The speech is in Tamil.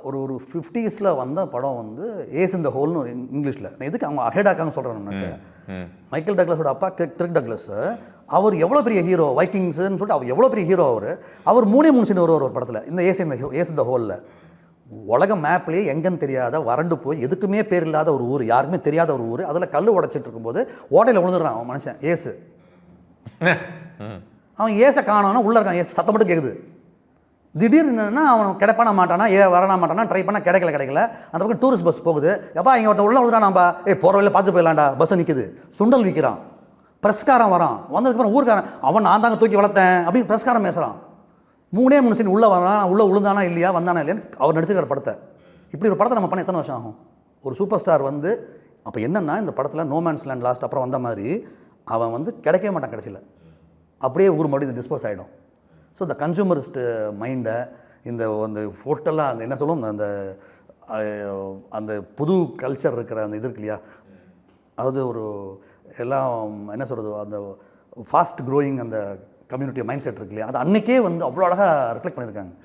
ஒரு ஒரு 50s வந்த படம் வந்து ஏஸ் இந்த ஹோல்னு ஒரு இங்கிலீஷில். எதுக்கு அவங்க அஹெடாக்காங்க சொல்கிறேன் எனக்கு. மைக்கேல் டக்ளஸோட அப்பா கிரிக் டக்ளஸ், அவர் எவ்வளோ பெரிய ஹீரோ, வைக்கிங்ஸ்ன்னு சொல்லிட்டு அவர் எவ்வளோ பெரிய ஹீரோ. அவர் 3 சீன் வருவார் ஒரு படத்தில், இந்த ஏஸ் இந்த ஹோலில். உலக மேப்லேயே எங்கன்னு தெரியாத வறண்டு போய் எதுக்குமே பேர் இல்லாத ஒரு ஊர், யாருக்குமே தெரியாத ஒரு ஊர். அதில் கல் உடைச்சிட்டு இருக்கும்போது ஓட்டையில் விழுந்துடுறான் அவன் மனுஷன் ஏசு. அவன் ஏசை காணோன்னா உள்ளே இருக்கான், ஏசு சத்தம் மட்டும் கேட்குது. திடீர்னு என்னன்னா அவன் கிடைப்பான மாட்டானா, வரனா மாட்டானா, ட்ரை பண்ணால் கிடைக்கல. அந்த பக்கம் டூரிஸ்ட் பஸ் போகுது. எப்பா இங்கே ஒருத்தன் உள்ள விழுதுறான், நம்ம போகிற வழியில் பார்த்து போயிடலாம்டா. பஸ்ஸை நிற்குது, சுண்டல் விற்கிறான். ப்ரெஸ்காரன் வரான், வந்ததுக்கப்புறம் ஊருக்காரன் அவன் நான் தாங்க தூக்கி வளர்த்தேன் அப்படின்னு ப்ரெஸ்காரன் பேசுகிறான். 3 சீன் உள்ளே வரான், உள்ளே விழுந்தானா இல்லையா, வந்தானா இல்லையான்னு அவர் நடிச்சிருக்கிற படத்தை. இப்படி ஒரு படத்தை நம்ம பண்ண எத்தனை வருஷம் ஆகும்? ஒரு சூப்பர் ஸ்டார் வந்து அப்போ என்னென்னா இந்த படத்தில் நோ மேன்ஸ் லேண்ட் லாஸ்ட் அப்புறம் வந்த மாதிரி அவன் வந்து கிடைக்கவே மாட்டான் கடைசியில். அப்படியே ஊர் மறுபடியும் டிஸ்போஸ் ஆகிடும். ஸோ இந்த கன்சூமரிஸ்ட்டு மைண்டை இந்த அந்த ஃபோட்டெல்லாம் அந்த என்ன சொல்லுவோம், அந்த அந்த புது கல்ச்சர் இருக்கிற அந்த இது இருக்கு இல்லையா, அதாவது ஒரு எல்லாம் என்ன சொல்கிறது, அந்த ஃபாஸ்ட் க்ரோயிங் அந்த கம்யூனிட்டி மைண்ட் செட் இருக்கு இல்லையா, அது அன்றைக்கே வந்து அவ்வளோ அழகாக ரிஃப்ளெக்ட் பண்ணியிருக்காங்க.